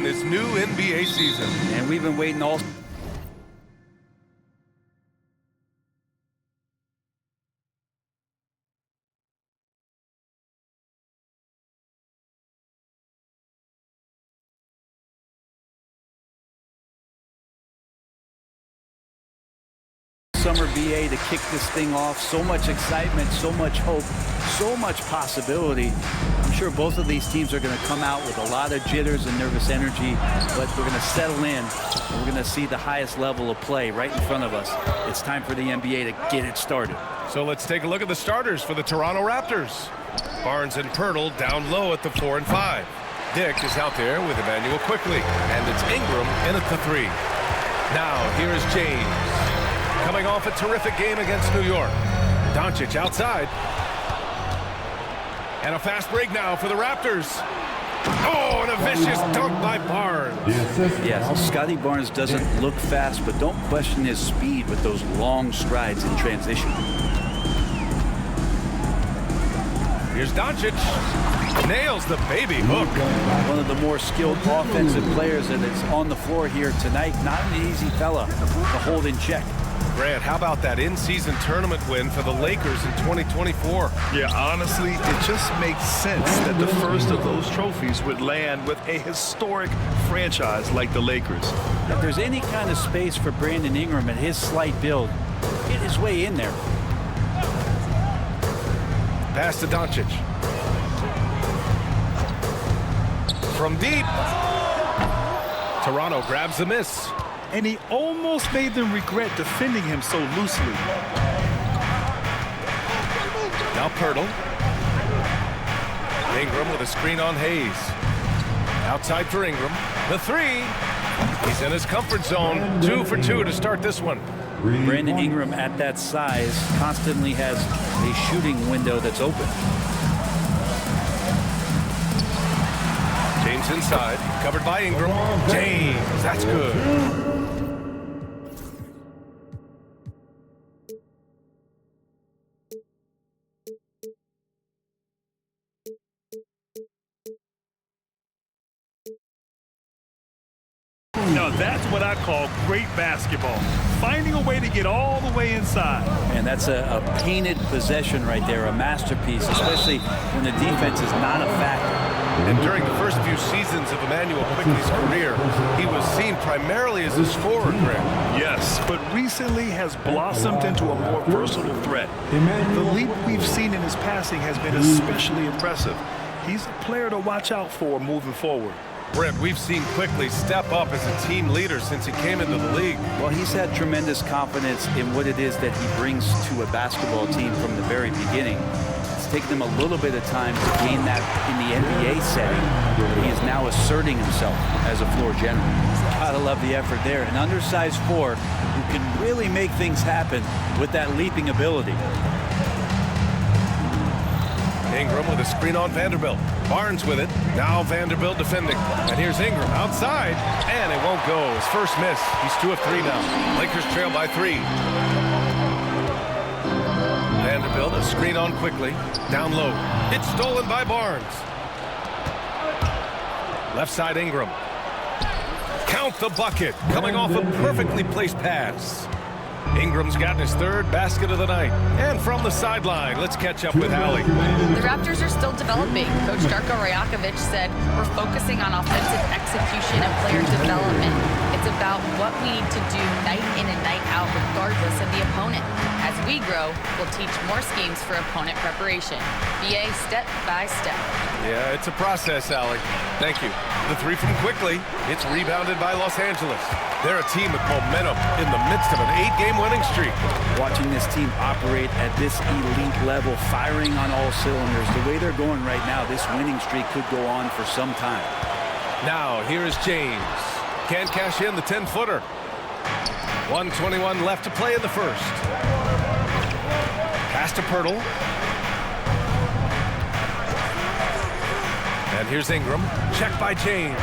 in this new NBA season. And we've been waiting all summer BA to kick this thing off. So much excitement, so much hope, so much possibility. I'm sure both of these teams are going to come out with a lot of jitters and nervous energy, but we're going to settle in and we're going to see the highest level of play right in front of us. It's time for the NBA to get it started. So let's take a look at the starters for the Toronto Raptors. Barnes and Pirtle down low at the 4 and 5. Dick is out there with Emmanuel quickly, and it's Ingram in at the 3. Now here is James, coming off a terrific game against New York. Doncic outside. And a fast break now for the Raptors. Oh, and a vicious dunk by Barnes. Yeah, Scotty Barnes doesn't look fast, but don't question his speed with those long strides in transition. Here's Doncic. Nails the baby hook. One of the more skilled offensive players that is on the floor here tonight. Not an easy fella to hold in check. Grant, how about that in-season tournament win for the Lakers in 2024? Yeah, honestly, it just makes sense that the first of those trophies would land with a historic franchise like the Lakers. If there's any kind of space for Brandon Ingram at his slight build, get his way in there. Pass to Doncic. From deep. Toronto grabs the miss. And he almost made them regret defending him so loosely. Now Pirtle. Ingram with a screen on Hayes. Outside for Ingram. The 3. He's in his comfort zone. 2 for 2 to start this one. Brandon Ingram at that size constantly has a shooting window that's open. James inside. Covered by Ingram. James, that's good. Now that's what I call great basketball. Finding a way to get all the way inside. And that's a painted possession right there, a masterpiece, especially when the defense is not a factor. And during the first few seasons of Emmanuel Quickley's career, he was seen primarily as a scorer, Grant. Yes, but recently has blossomed into a more versatile threat. The leap we've seen in his passing has been especially impressive. He's a player to watch out for moving forward. Brent, we've seen Quickley step up as a team leader since he came into the league. Well, he's had tremendous confidence in what it is that he brings to a basketball team from the very beginning. It's taken him a little bit of time to gain that in the NBA setting. He is now asserting himself as a floor general. Gotta love the effort there. An undersized 4 who can really make things happen with that leaping ability. Ingram with a screen on Vanderbilt. Barnes with it. Now Vanderbilt defending. And here's Ingram outside. And it won't go. His first miss. He's 2 of 3 now. Lakers trail by 3. Vanderbilt, a screen on Quickly. Down low. It's stolen by Barnes. Left side Ingram. Count the bucket. Coming off a perfectly placed pass. Ingram's gotten his 3rd basket of the night. And from the sideline, let's catch up with Allie. The Raptors are still developing. Coach Darko Rajakovic said, we're focusing on offensive execution and player development. It's about what we need to do night in and night out regardless of the opponent. As we grow, we'll teach more schemes for opponent preparation. BA step by step. Yeah, it's a process, Allie. Thank you. The 3 from Quickly. It's rebounded by Los Angeles. They're a team with momentum in the midst of an 8-game winning streak. Watching this team operate at this elite level, firing on all cylinders, the way they're going right now, this winning streak could go on for some time. Now, here is James. Can't cash in the 10-footer. 1:21 left to play in the first. Pass to Pirtle. And here's Ingram. Check by James.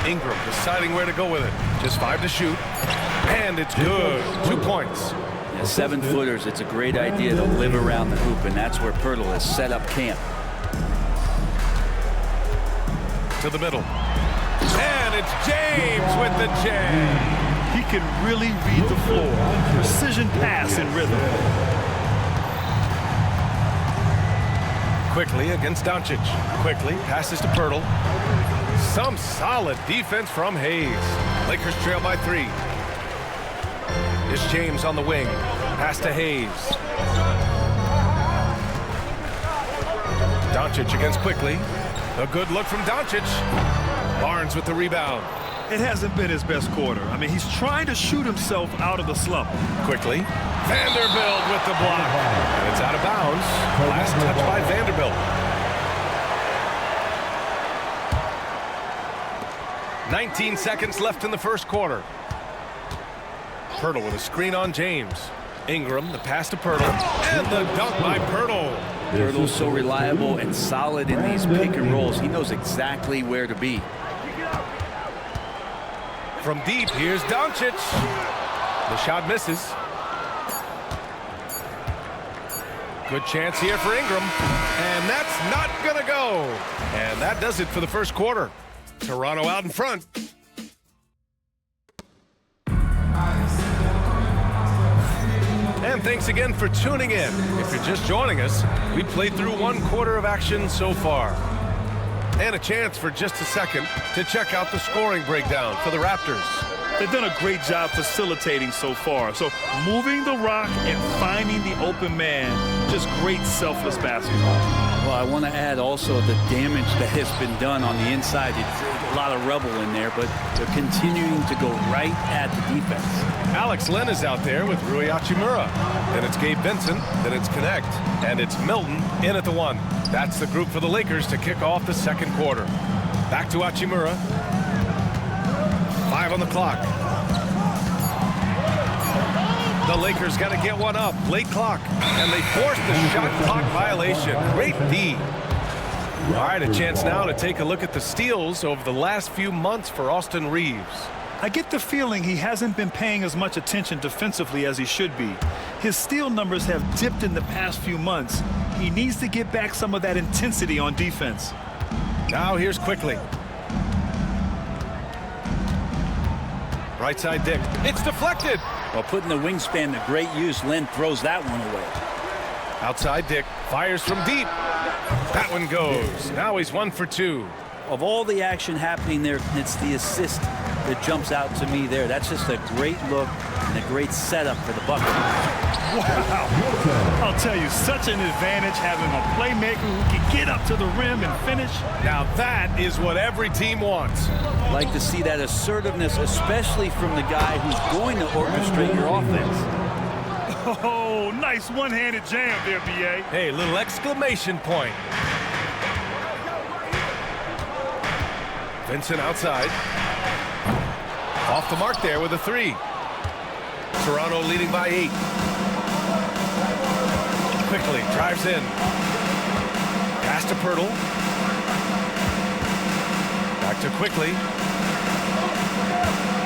Ingram deciding where to go with it. Just 5 to shoot. And it's good. 2 points. Yeah, 7-footers, it's a great idea to live around the hoop, and that's where Pirtle has set up camp. to the middle. And it's James with the jam. He can really read the floor. Precision pass in rhythm. Quickly against Doncic. Quickly passes to Pirtle. Some solid defense from Hayes. Lakers trail by 3. It's James on the wing. Pass to Hayes. Doncic against Quickly. A good look from Doncic. Barnes with the rebound. It hasn't been his best quarter. I mean, he's trying to shoot himself out of the slump. Quickly. Vanderbilt with the block. And it's out of bounds. Last touch by Vanderbilt. 19 seconds left in the first quarter. Pirtle with a screen on James. Ingram, the pass to Pirtle. And the dunk by Pirtle. Pirtle's so reliable and solid in these pick and rolls. He knows exactly where to be. From deep, here's Doncic. The shot misses. Good chance here for Ingram. And that's not going to go. And that does it for the first quarter. Toronto out in front. And thanks again for tuning in. If you're just joining us, we played through 1 quarter of action so far. And a chance for just a second to check out the scoring breakdown for the Raptors. They've done a great job facilitating so far. So moving the rock and finding the open man, just great selfless basketball. Well, I want to add also the damage that has been done on the inside. It's a lot of rubble in there, but they're continuing to go right at the defense. Alex Len is out there with Rui Hachimura. Then it's Gabe Vincent. Then it's Connect. And it's Milton in at the 1. That's the group for the Lakers to kick off the second quarter. Back to Hachimura. 5 on the clock. The Lakers got to get one up. Late clock. And they forced the shot clock violation. Great D. All right, a chance now to take a look at the steals over the last few months for Austin Reeves. I get the feeling he hasn't been paying as much attention defensively as he should be. His steal numbers have dipped in the past few months. He needs to get back some of that intensity on defense. Now here's Quickly. Right side Dick. It's deflected. While putting the wingspan to great use, Len throws that one away. Outside Dick. Fires from deep. That one goes. Now he's 1 for 2. Of all the action happening there, it's the assist that jumps out to me there. That's just a great look and a great setup for the bucket. Wow. I'll tell you, such an advantage having a playmaker who can get up to the rim and finish. Now that is what every team wants. Like to see that assertiveness, especially from the guy who's going to orchestrate your offense. Oh, nice one-handed jam there, B.A. Hey, little exclamation point. Vincent outside. Off the mark there with a 3. Toronto leading by 8. Quickly drives in. Pass to Pirtle. Back to Quickly.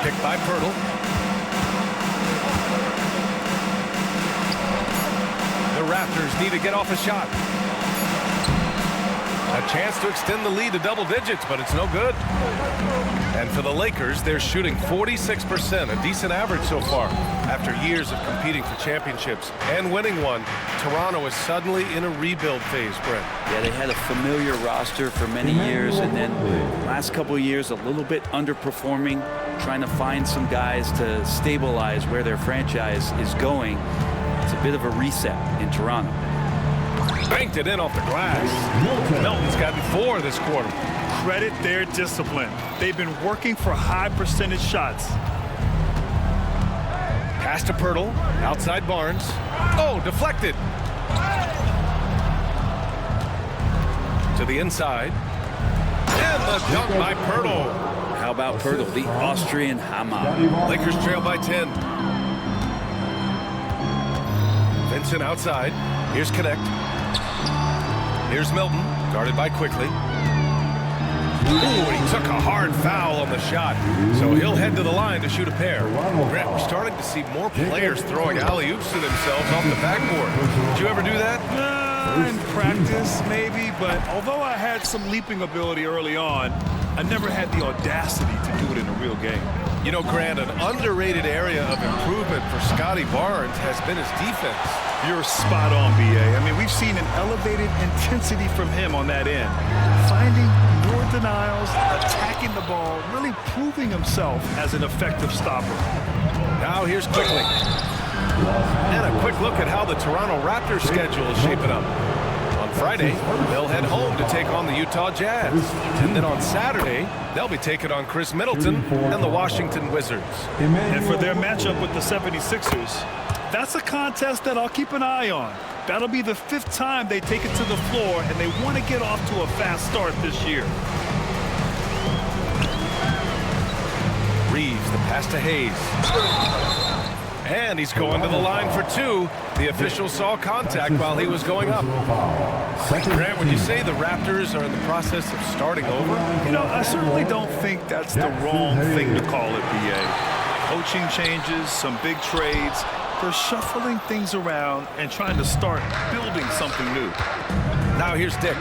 Picked by Pirtle. The Raptors need to get off a shot. A chance to extend the lead to double digits, but it's no good. And for the Lakers, they're shooting 46%, a decent average so far. After years of competing for championships and winning one, Toronto is suddenly in a rebuild phase, Brent. Yeah, they had a familiar roster for many years, and then last couple of years a little bit underperforming, trying to find some guys to stabilize where their franchise is going. It's a bit of a reset in Toronto. Banked it in off the glass. Milton's gotten 4 this quarter. Credit their discipline. They've been working for high percentage shots. Pass to Pirtle. Outside Barnes. Oh, deflected. To the inside. And the dunk by Pirtle. How about Pirtle, the Austrian Hammer? Lakers trail by 10. Vincent outside. Here's Connect. Here's Milton, guarded by Quickly. Ooh, he took a hard foul on the shot, so he'll head to the line to shoot a pair. Brett, we're starting to see more players throwing alley-oops to themselves off the backboard. Did you ever do that? In practice, maybe, but although I had some leaping ability early on, I never had the audacity to do it in a real game. You know, Grant, an underrated area of improvement for Scotty Barnes has been his defense. You're spot on, B.A. I mean, we've seen an elevated intensity from him on that end. Finding more denials, attacking the ball, really proving himself as an effective stopper. Now here's Quickly. And a quick look at how the Toronto Raptors schedule is shaping up. On Friday, they'll head home to take on the Utah Jazz. And then on Saturday, they'll be taking on Chris Middleton and the Washington Wizards. And for their matchup with the 76ers, that's a contest that I'll keep an eye on. That'll be the 5th time they take it to the floor, and they want to get off to a fast start this year. Reeves, the pass to Hayes. And he's going to the line for 2. The official saw contact while he was going up. Grant, would you say the Raptors are in the process of starting over? You know, I certainly don't think that's the wrong thing to call it, B.A. Coaching changes, some big trades. They're shuffling things around and trying to start building something new. Now here's Dick.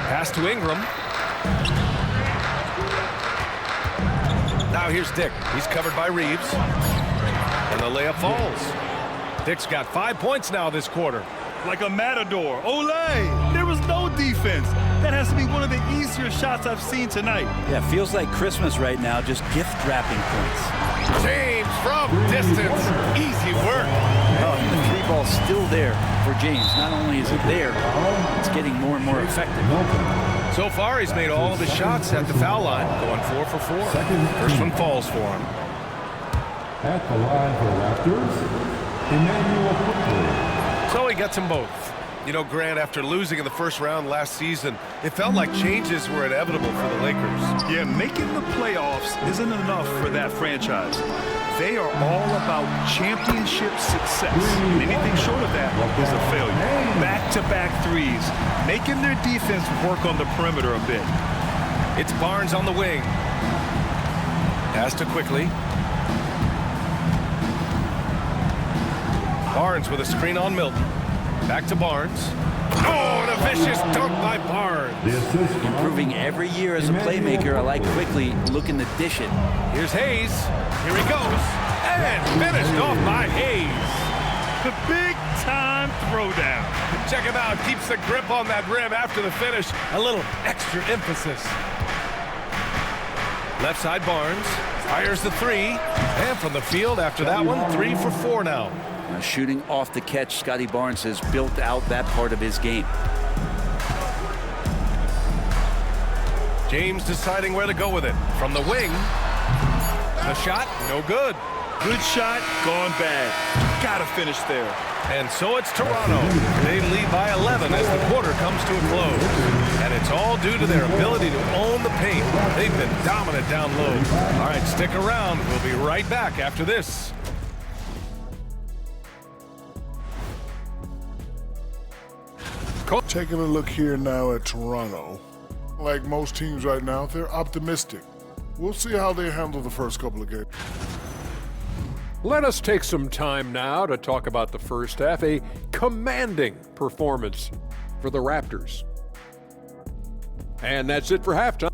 Pass to Ingram. Now here's Dick. He's covered by Reeves. And the layup falls. Dick's got 5 points now this quarter. Like a matador. Olé! There was no defense. That has to be one of the easier shots I've seen tonight. Yeah, feels like Christmas right now, just gift wrapping points. James from distance. Easy work. Oh, the 3-ball's still there for James. Not only is it there, it's getting more and more effective. So far, he's made all of his shots at the foul line, going 4 for 4. First one falls for him. At the line for Raptors, Emmanuel Quickly. So he gets them both. You know, Grant, after losing in the first round last season, it felt like changes were inevitable for the Lakers. Yeah, making the playoffs isn't enough for that franchise. They are all about championship success. And anything short of that is a failure. Back-to-back threes, making their defense work on the perimeter a bit. It's Barnes on the wing. Pass to Quickly. Barnes with a screen on Milton. Back to Barnes. Oh, and a vicious dunk by Barnes. Improving every year as a playmaker. I like Quickly looking to dish it. Here's Hayes. Here he goes. And finished off by Hayes. The big-time throwdown. Check him out. Keeps the grip on that rim after the finish. A little extra emphasis. Left side Barnes. Fires the 3. And from the field after that one, 3 for 4 now. Shooting off the catch, Scotty Barnes has built out that part of his game. James deciding where to go with it. From the wing. The shot, no good. Good shot, gone bad. Gotta finish there. And so it's Toronto. They lead by 11 as the quarter comes to a close. And it's all due to their ability to own the paint. They've been dominant down low. All right, stick around. We'll be right back after this. Taking a look here now at Toronto. Like most teams right now, they're optimistic. We'll see how they handle the first couple of games. Let us take some time now to talk about the first half, a commanding performance for the Raptors. And that's it for halftime.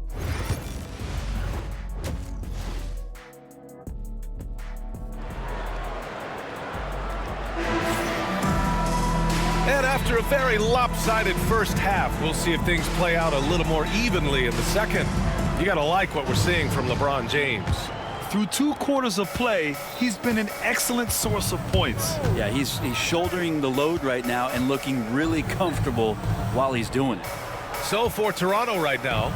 And after a very lopsided first half, we'll see if things play out a little more evenly in the second. You got to like what we're seeing from LeBron James. Through 2 quarters of play, he's been an excellent source of points. Yeah, he's shouldering the load right now and looking really comfortable while he's doing it. So for Toronto right now,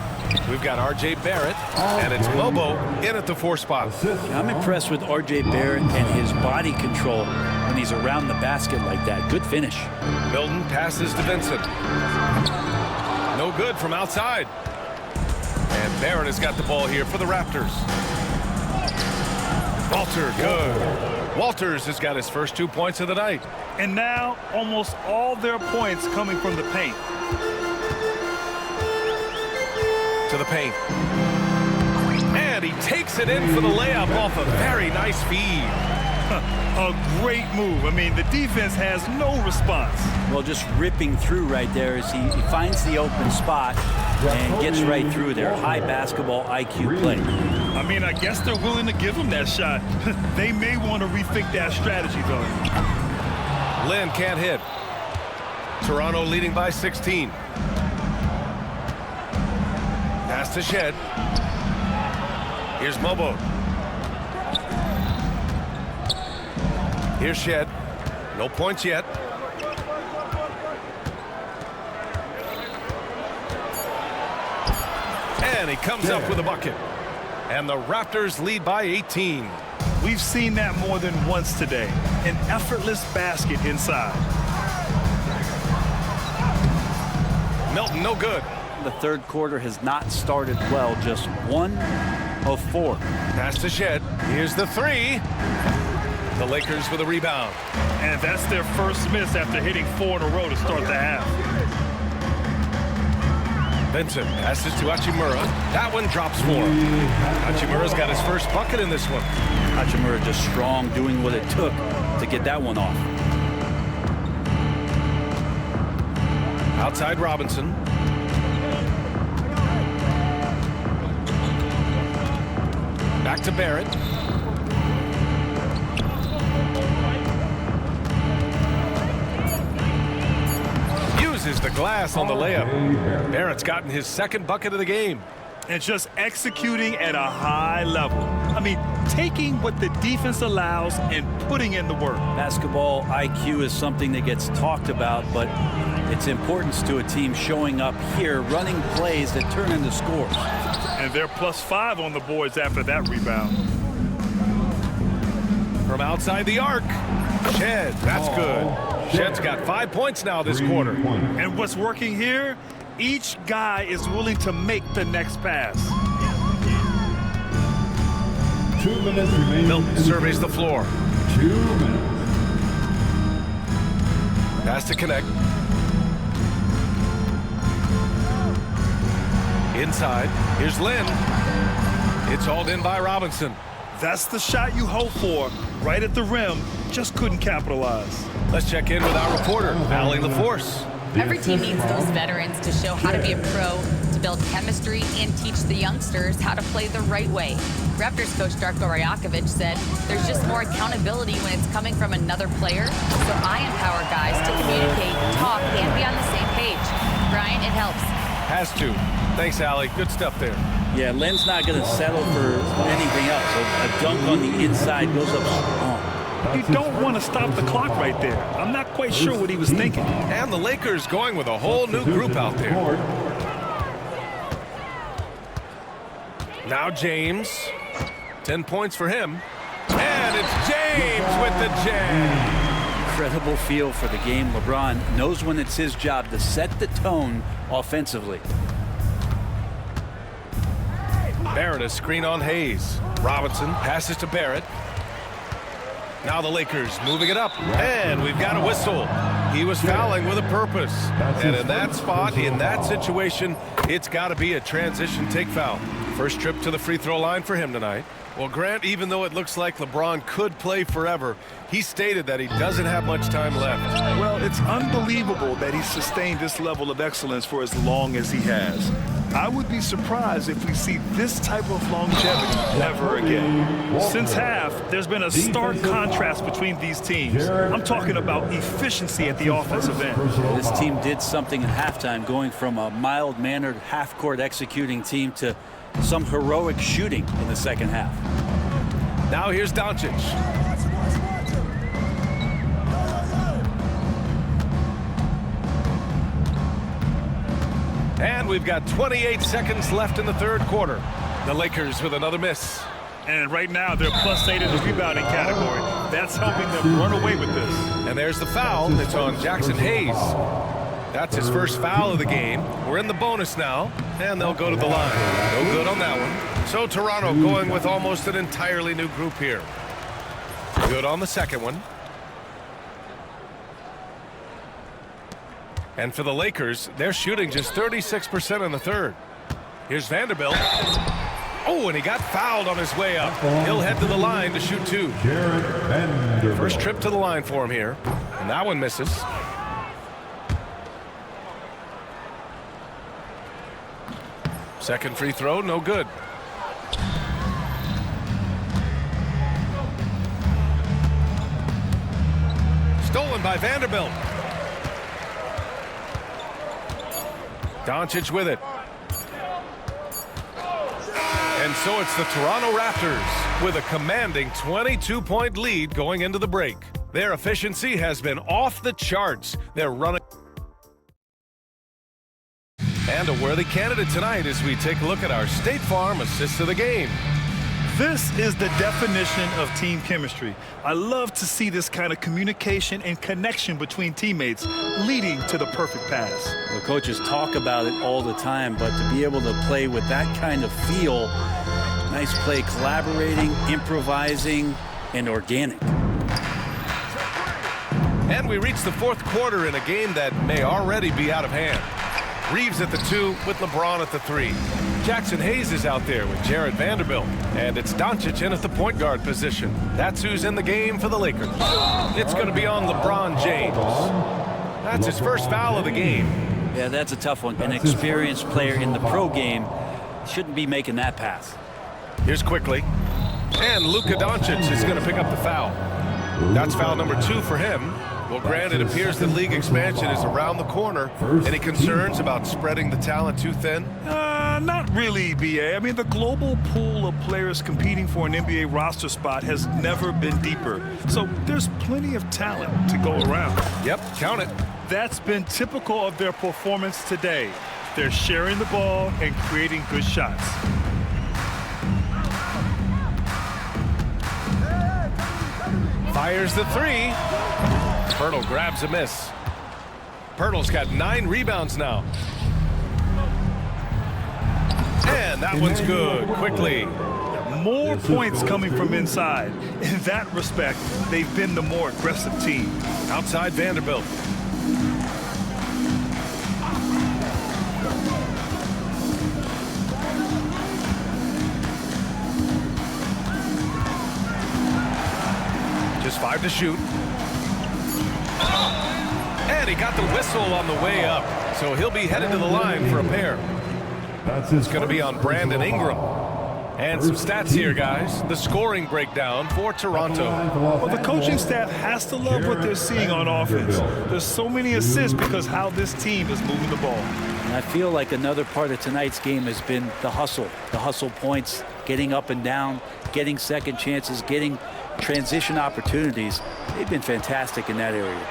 we've got R.J. Barrett, and it's Bobo in at the 4 spot. I'm impressed with R.J. Barrett and his body control when he's around the basket like that. Good finish. Milton passes to Vincent. No good from outside. And Barrett has got the ball here for the Raptors. Walter, good. Walters has got his first 2 points of the night. And now, almost all their points coming from the paint. To the paint. And he takes it in for the layup off a very nice feed. A great move. I mean, the defense has no response. Well, just ripping through right there as he finds the open spot and gets right through there. High basketball IQ play. I mean, I guess they're willing to give him that shot. They may want to rethink that strategy, though. Lynn can't hit. Toronto leading by 16. Pass to Shed. Here's Mobo. Here's Shed. No points yet. And he comes up with a bucket. And the Raptors lead by 18. We've seen that more than once today. An effortless basket inside. Melton, no good. The third quarter has not started well. Just 1 of 4. Pass to Shed. Here's the three. The Lakers with a rebound. And that's their first miss after hitting 4 in a row to start the half. Vincent passes to Hachimura. That one drops for him. Hachimura's got his first bucket in this one. Hachimura just strong, doing what it took to get that one off. Outside Robinson. Back to Barrett. Uses the glass on the layup. Barrett's gotten his second bucket of the game. And just executing at a high level. I mean, taking what the defense allows and putting in the work. Basketball IQ is something that gets talked about, but its importance to a team showing up here, running plays that turn into scores. And they're +5 on the boards after that rebound. From outside the arc. Shed, that's good. Shed's got 5 points now this quarter. And what's working here? Each guy is willing to make the next pass. 2 minutes remaining. Milton surveys the floor. 2 minutes. Pass to connect. Inside. Here's Lynn. It's hauled in by Robinson. That's the shot you hope for. Right at the rim. Just couldn't capitalize. Let's check in with our reporter, Allie LaForce. Every team needs those veterans to show how to be a pro, to build chemistry, and teach the youngsters how to play the right way. Raptors coach Darko Rajakovic said there's just more accountability when it's coming from another player, so I empower guys to communicate, talk, and be on the same page. Brian, it helps. Has to. Thanks, Allie. Good stuff there. Yeah, Len's not going to settle for anything else. A dunk on the inside goes up strong. You don't want to stop the clock right there. I'm not quite sure what he was thinking. And the Lakers going with a whole new group out there. Now James. 10 points for him. And it's James with the jam. Incredible feel for the game. LeBron knows when it's his job to set the tone offensively. Barrett a screen on Hayes. Robinson passes to Barrett. Now the Lakers moving it up. And we've got a whistle. He was fouling with a purpose. And in that spot, in that situation, it's got to be a transition take foul. First trip to the free throw line for him tonight. Well, Grant, even though it looks like LeBron could play forever, he stated that he doesn't have much time left. Well, it's unbelievable that he sustained this level of excellence for as long as he has. I would be surprised if we see this type of longevity ever again. Since half, there's been a stark contrast between these teams. I'm talking about efficiency at the offensive end. This team did something at halftime, going from a mild-mannered half-court executing team to some heroic shooting in the second half. Now here's Doncic. And we've got 28 seconds left in the third quarter. The Lakers with another miss. And right now, they're +8 in the rebounding category. That's helping them run away with this. And there's the foul. It's on Jackson Hayes. That's his first foul of the game. We're in the bonus now, and they'll go to the line. No good on that one. So Toronto going with almost an entirely new group here. Good on the second one. And for the Lakers, they're shooting just 36% in the third. Here's Vanderbilt. Oh, Oh, and he got fouled on his way up. He'll head to the line to shoot 2. First trip to the line for him here. And that one misses. Second free throw, no good. Stolen by Vanderbilt. Doncic with it. And so it's the Toronto Raptors with a commanding 22-point lead going into the break. Their efficiency has been off the charts. They're running. And a worthy candidate tonight as we take a look at our State Farm assist of the game. This is the definition of team chemistry. I love to see this kind of communication and connection between teammates leading to the perfect pass. The coaches talk about it all the time, but to be able to play with that kind of feel, nice play, collaborating, improvising, and organic. And we reach the fourth quarter in a game that may already be out of hand. Reeves at the 2 with LeBron at the 3. Jackson Hayes is out there with Jared Vanderbilt. And it's Doncic in at the point guard position. That's who's in the game for the Lakers. It's going to be on LeBron James. That's his first foul of the game. Yeah, that's a tough one. An experienced player in the pro game shouldn't be making that pass. Here's quickly. And Luka Doncic is going to pick up the foul. That's foul number 2 for him. Well, Grant, it appears the league expansion is around the corner. Any concerns about spreading the talent too thin? Not really, BA. I mean, the global pool of players competing for an NBA roster spot has never been deeper. So there's plenty of talent to go around. Yep, count it. That's been typical of their performance today. They're sharing the ball and creating good shots. Fires the 3. Pirtle grabs a miss. Pirtle's got 9 rebounds now. And that one's good. Quickly. More points coming from inside. In that respect, they've been the more aggressive team. Outside Vanderbilt. Just 5 to shoot. And he got the whistle on the way up. So he'll be headed to the line for a pair. It's going to be on Brandon Ingram. And some stats here, guys. The scoring breakdown for Toronto. Well, the coaching staff has to love what they're seeing on offense. There's so many assists because how this team is moving the ball. And I feel like another part of tonight's game has been the hustle points, getting up and down, getting second chances, getting transition opportunities. They've been fantastic in that area.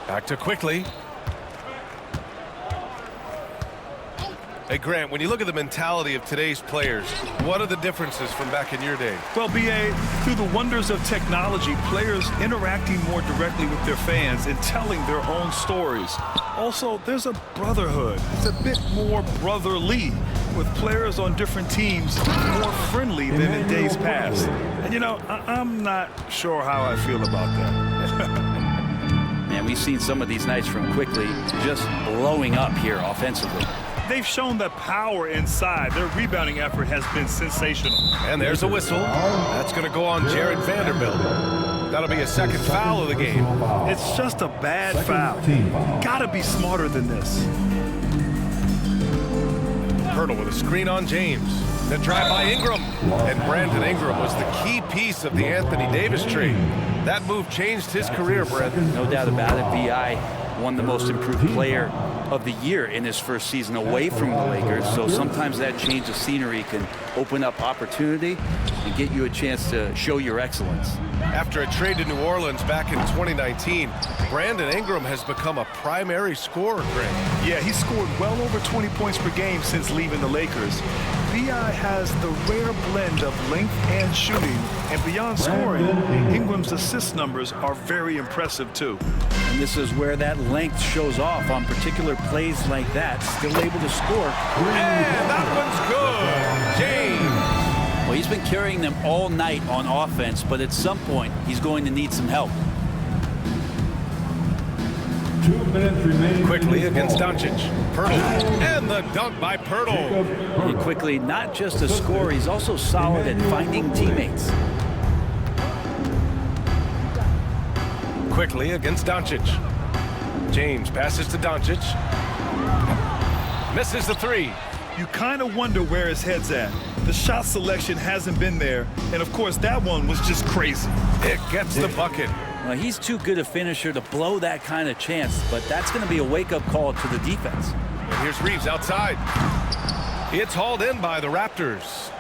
Back to quickly. Hey, Grant, when you look at the mentality of today's players, what are the differences from back in your day? Well, BA, through the wonders of technology, players interacting more directly with their fans and telling their own stories. Also, there's a brotherhood. It's a bit more brotherly, with players on different teams more friendly than in days past. And, you know, I'm not sure how I feel about that. Man, we've seen some of these nights from quickly just blowing up here offensively. They've shown the power inside. Their rebounding effort has been sensational. And there's a whistle. That's going to go on Jared Vanderbilt. That'll be a second foul of the game. It's just a bad foul. Gotta be smarter than this. Pirtle with a screen on James. The drive by Ingram. And Brandon Ingram was the key piece of the Anthony Davis trade. That move changed his career, Brett. No doubt about it. VI won the most improved player of the year in his first season away from the Lakers. So sometimes that change of scenery can open up opportunity and get you a chance to show your excellence. After a trade to New Orleans back in 2019, Brandon Ingram has become a primary scorer, Grant. Yeah, he scored well over 20 points per game since leaving the Lakers. VI has the rare blend of length and shooting, and beyond scoring, Ingram's assist numbers are very impressive too. And this is where that length shows off on particular plays like that. Still able to score. And that one's good. James. Well, he's been carrying them all night on offense, but at some point, he's going to need some help. 2 minutes remaining. Quickly against Doncic. Pirtle. And the dunk by Pirtle. And quickly, not just a scorer, he's also solid at finding teammates. Quickly against Doncic. James passes to Doncic. Misses the three. You kind of wonder where his head's at. The shot selection hasn't been there, and of course that one was just crazy. It gets the bucket. Well, he's too good a finisher to blow that kind of chance, but that's going to be a wake-up call to the defense. And here's Reeves outside. It's hauled in by the Raptors.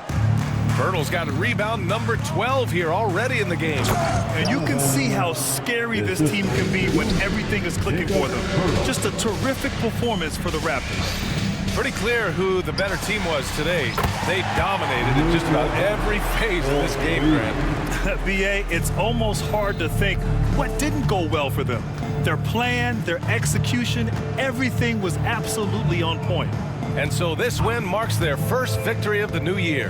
Pirtle's got a rebound number 12 here already in the game. And you can see how scary this team can be when everything is clicking for them. Just a terrific performance for the Raptors. Pretty clear who the better team was today. They dominated in just about every phase of this game, Grant. BA, it's almost hard to think what didn't go well for them. Their plan, their execution, everything was absolutely on point. And so this win marks their first victory of the new year.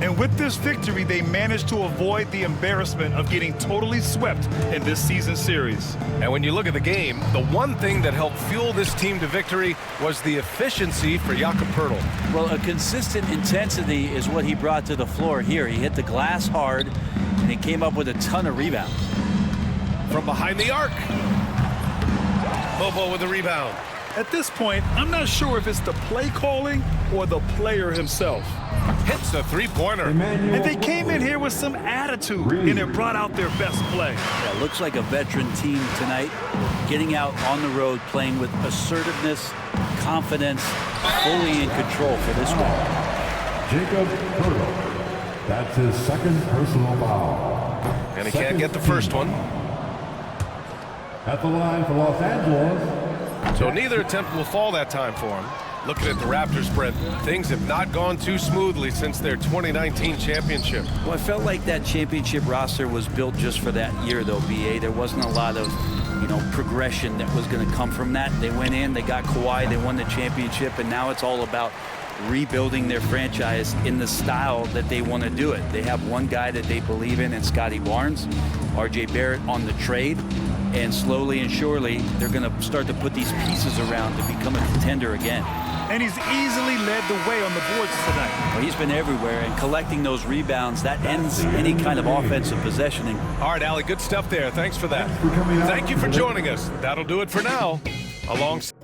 And with this victory, they managed to avoid the embarrassment of getting totally swept in this season series. And when you look at the game, the one thing that helped fuel this team to victory was the efficiency for Jakob Pirtle. Well, a consistent intensity is what he brought to the floor here. He hit the glass hard, and he came up with a ton of rebounds. From behind the arc. Bobo with the rebound. At this point, I'm not sure if it's the play calling or the player himself. Hits the three-pointer. And they came in here with some attitude, and it brought out their best play. Yeah, looks like a veteran team tonight, getting out on the road, playing with assertiveness, confidence, fully in control for this one. Jakob Pirtle. That's his second personal foul. And he can't get the first one. At the line for Los Angeles. So neither attempt will fall that time for him. Looking at the Raptors, Brent, things have not gone too smoothly since their 2019 championship. Well, I felt like that championship roster was built just for that year, though, BA. There wasn't a lot of, progression that was going to come from that. They went in, they got Kawhi, they won the championship, and now it's all about rebuilding their franchise in the style that they want to do it. They have one guy that they believe in Scotty Barnes, RJ Barrett on the trade, and slowly and surely they're going to start to put these pieces around to become a contender again. And he's easily led the way on the boards tonight. Well, he's been everywhere, and collecting those rebounds, that ends any kind of offensive possession. All right, Allie, good stuff there. Thanks for that. Thank you for joining us. That'll do it for now. Alongside